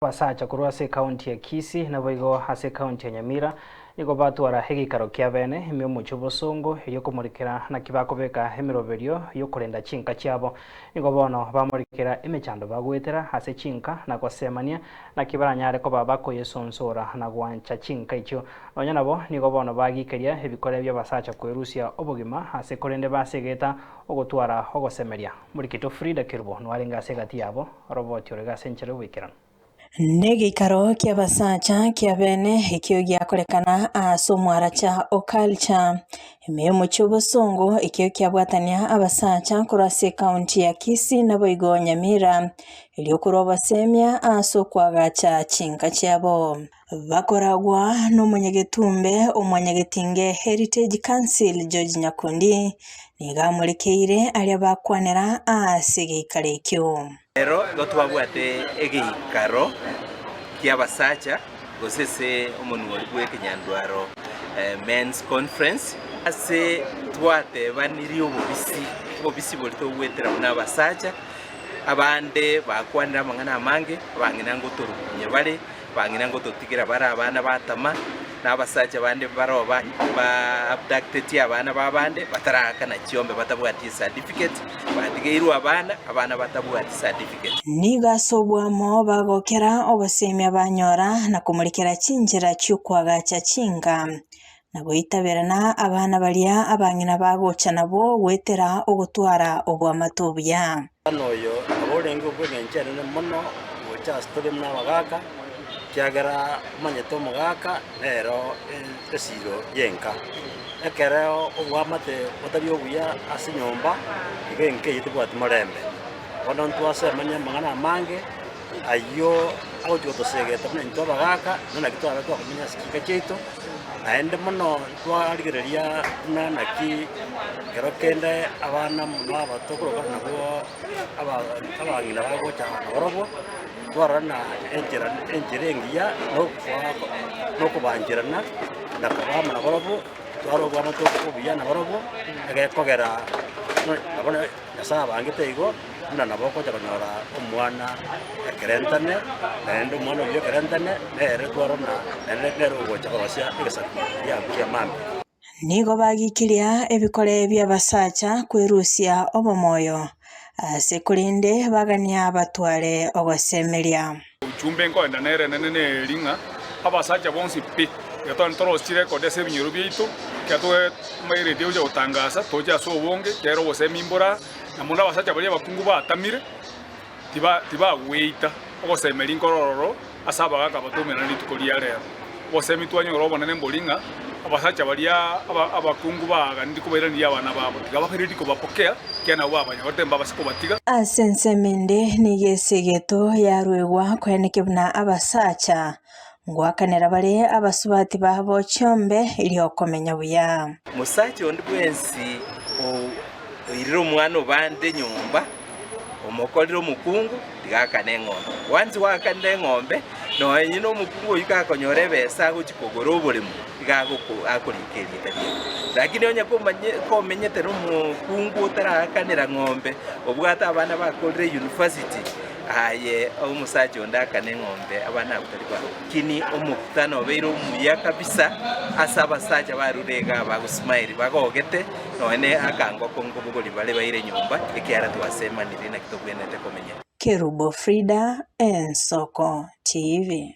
Basacha kurwa ase county ya Kisii na boigo ase county ya Nyamira nigo batwara hegikaro kia bene ime omoche bosongo erio komorikera na kibakobeka emiroberio yokorenda chinka chiabo nigo bono bamorikera emechando bagwetera ase chinka na kosemania na kibaranyare koba bakoyesonsora na gwancha chinka icho onya nabo nigo bono bagikeria ebikore bya basacha kwerusia obogima ase korende basegeta ogotwara ogosemeria murikito Frida Kirbo nwarenga ase gati yabo roboti orega senchero wikirana. Negikaro kia basacha kia bene ikio giakorekana ase omwara cha Oculture ime omoche bosongo ikio kiabwatania abasacha korwa ase county ya Kisii na boigo Nyamira erio korwa basemia ase okwagacha chinka chiabo bakoragwa n'omonyegetumbe omwanyegetinge Heritage Council George Nyakundi nigamurekeire aria bakwanera ase gikaro ekio. Ero gotwabwate egikaro kia basacha gosese omonwori bwe Kenyandwaro men's conference ase twate baniri obobisi bolito gwetera na basacha abande bakwanira mangana amange bangina ngotorukunye bale bangina ngototigira bara abana batama n'abasacha bande baroba ba abducted abana babande bataraka na chiombe batabwati certificate batigeirwa abana batabwati certificate nigasobwamo bagokera obasemia banyora na kumurikira chinjira cyukwagacha chinga na goitaberana abana baria abangina bagocha nabo gwetera ogotwara obwamatobya anoyo aborengo bwengenjere muno gocha story mna bagaka kiagera manyeto mugaka nero esiro yenka ekereo obwamate botabyo buya ase nyomba igenke yitubwati morembe bono ntwase manya mangana mange ayo audio tosegeta nto bagaka nona kitwara to kumenya sikika cheito aende muno twarigereria naki kerokende abana muno abatokoro nabo abangina bagocha borobo twarana enjirengia no kubanjirana na kabama na borobo twaro bwana to kubiyana borobo agekogera abona nasaba angite igo na naboko cyabanyora omwana ekerentane ende umwana uyo kerentane nere twarana nere ugocha kwasya igasatu ya mami nigo bagikiria ebikore bya basacha kwerusia obomoyo ase kurinde bagania batware ogosemeria uchumbe ngo enda nere nene ringa abasacha bonsi pi yaton torosire kodese binyoro bito kyatwe maire dio jo tangasa toja so bonge kero gosemimbora na muna basacha bali bakungu batamire tiba weita ogosemeri nkororo asaba gaka batumira nitukoria rero gosemitwanyo robo nene mbolinga abasacha balia abakungu baga ndikubairania abana babo tigabahiridi kubapokea kiana wabanya otemba basiko batiga asensemende nigesegeto yarwegwa kwenekebuna abasacha ngwakanera bale abasubati babo chombe iliyo komenya buya musachi ondi bwensi iriro mwana bande nyumba omokoliro mukungu tigakane ng'ombe wanzi wakane ng'ombe no yino mukungu yikakonyore besa gukikogoro obulemu igagoko akorikerie tari lakini onya komenyete no mukungu utarakanira ng'ombe obwata abana bakorire university aye omusachi ondakane ng'ombe abana butari kwa kini omukutano beiro muya kabisa asaba sacha barurega bagusmile bagogete none akango kongo bugoli bale baire nyumba ikiara twasema nirina kitobwenete komenya Kerubo Frida Ensoko TV.